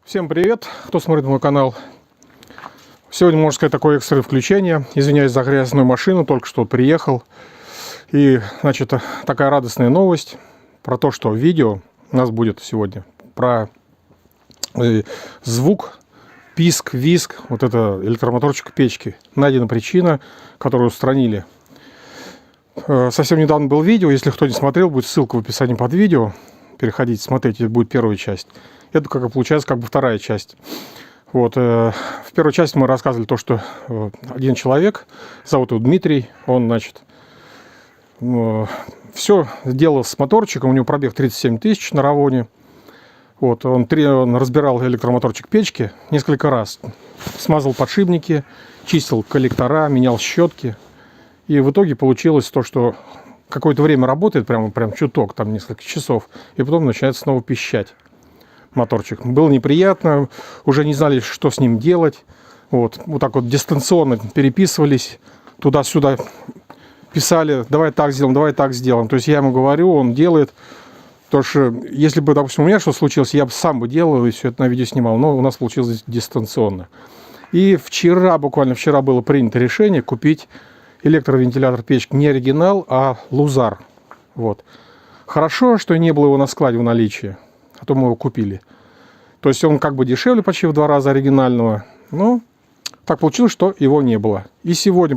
Всем привет, кто смотрит мой канал. Сегодня, можно сказать, такое экстренное включение. Извиняюсь за грязную машину, только что приехал. И, значит, такая радостная новость про то, что видео у нас будет сегодня про звук, писк, визг, вот это электромоторчик печки. Найдена причина, которую устранили. Совсем недавно было видео, если кто не смотрел, будет ссылка в описании под видео. Переходите, смотрите, это будет первая часть. Это получается как бы вторая часть. Вот, в первой части мы рассказывали то, что один человек, зовут его Дмитрий, он, значит, все делал с моторчиком, у него пробег 37 тысяч на Равоне. Вот, он разбирал электромоторчик печки несколько раз, смазал подшипники, чистил коллектора, менял щетки. И в итоге получилось то, что какое-то время работает, прям чуток, там несколько часов, и потом начинает снова пищать моторчик. Было неприятно, уже не знали, что с ним делать. Вот так вот дистанционно переписывались, туда-сюда писали, давай так сделаем, давай так сделаем. То есть я ему говорю, он делает. Потому что если бы, допустим, у меня что случилось, я бы сам бы делал и все это на видео снимал. Но у нас получилось дистанционно. И буквально вчера было принято решение купить электровентилятор печки не оригинал, а Лузар. Вот. Хорошо, что не было его на складе в наличии, а то мы его купили. То есть он как бы дешевле почти в 2 раза оригинального. Но так получилось, что его не было. И сегодня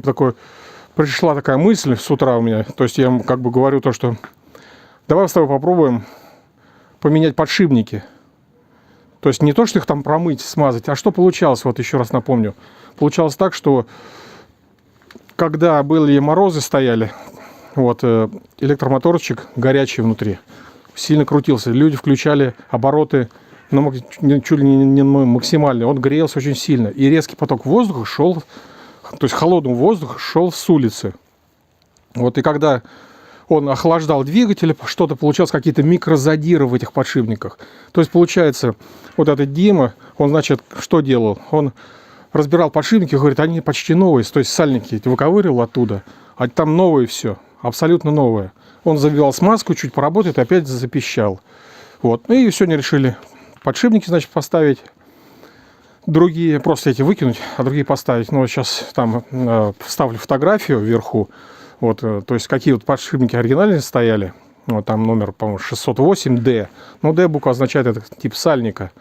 пришла такая мысль с утра у меня. То есть я ему как бы говорю то, что давай с тобой попробуем поменять подшипники. То есть не то, что их там промыть, смазать, а что получалось, вот еще раз напомню. Получалось так, что когда были морозы стояли, вот, электромоторчик горячий внутри, сильно крутился. Люди включали обороты чуть ли не максимальные. Он грелся очень сильно. И резкий поток воздуха шел, то есть холодный воздух шел с улицы. Вот, и когда он охлаждал двигатель, что-то получалось, какие-то микрозадиры в этих подшипниках. То есть, получается, вот этот Дима, он, значит, что делал? Он разбирал подшипники, говорит, они почти новые, то есть сальники эти выковыривал оттуда, а там новое все, абсолютно новое. Он забивал смазку, чуть поработает, и опять запищал. Вот, ну и сегодня решили подшипники, значит, поставить, другие, просто эти выкинуть, а другие поставить. Ну, вот сейчас там вставлю фотографию вверху, вот, то есть какие вот подшипники оригинальные стояли, вот там номер, по-моему, 608D, ну, D буква означает это тип сальника.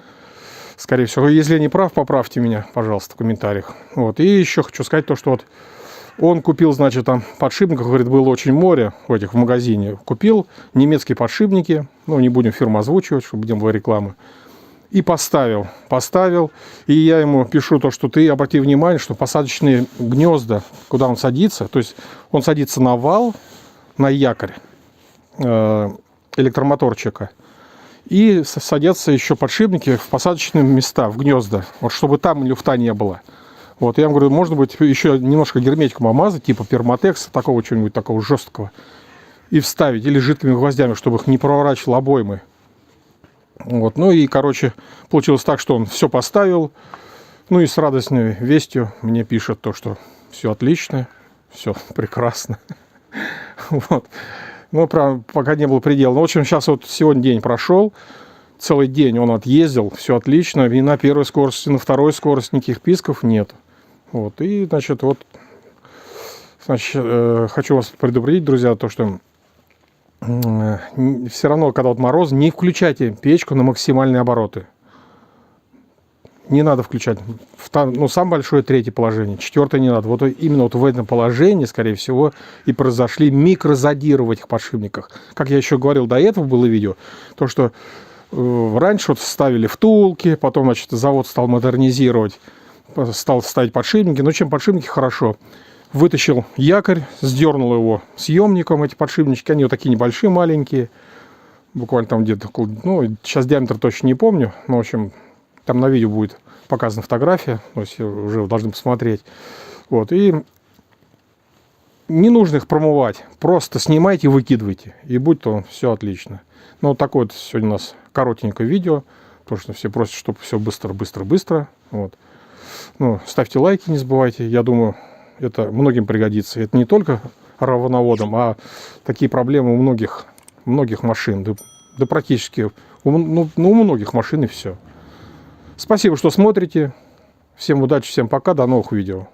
Скорее всего, если я не прав, поправьте меня, пожалуйста, в комментариях. Вот. И еще хочу сказать то, что вот он купил, значит, там подшипников, говорит, было очень море в магазине. Купил немецкие подшипники, ну, не будем фирму озвучивать, чтобы не было рекламы. И поставил. И я ему пишу то, что ты обрати внимание, что посадочные гнезда, куда он садится, то есть он садится на вал, на якорь электромоторчика. И садятся еще подшипники в посадочные места, в гнезда, вот, чтобы там люфта не было. Вот, я ему говорю, можно быть еще немножко герметиком обмазать, типа перматекса, такого чего-нибудь такого жесткого, и вставить, или жидкими гвоздями, чтобы их не проворачивал обоймы. Вот, ну и, короче, получилось так, что он все поставил, ну и с радостной вестью мне пишет то, что все отлично, все прекрасно. Вот. Ну, пока не было предела. Ну, в общем, сейчас вот сегодня день прошел. Целый день он отъездил. Все отлично. И на первой скорости, на второй скорости никаких писков нет. Вот. И, значит, хочу вас предупредить, друзья, то, что все равно, когда вот мороз, не включайте печку на максимальные обороты. Не надо включать. Самое большое 3-е положение. 4-е не надо. Вот именно вот в этом положении, скорее всего, и произошли микрозадиры в этих подшипниках. Как я еще говорил, до этого было видео, то, что раньше вот ставили втулки, потом, значит, завод стал модернизировать, стал ставить подшипники. Но чем подшипники хорошо? Вытащил якорь, сдернул его съемником, эти подшипнички, они вот такие небольшие, маленькие. Буквально там где-то, ну, сейчас диаметр точно не помню, но, в общем, там на видео будет показана фотография, то есть уже должны посмотреть. Вот, и не нужно их промывать, просто снимайте и выкидывайте, и будет то все отлично. Ну, вот такое вот сегодня у нас коротенькое видео, потому что все просят, чтобы все быстро. Вот. Ну, ставьте лайки, не забывайте, я думаю, это многим пригодится. Это не только равоноводам, а такие проблемы у многих машин, да практически у многих машин и все. Спасибо, что смотрите. Всем удачи, всем пока, до новых видео.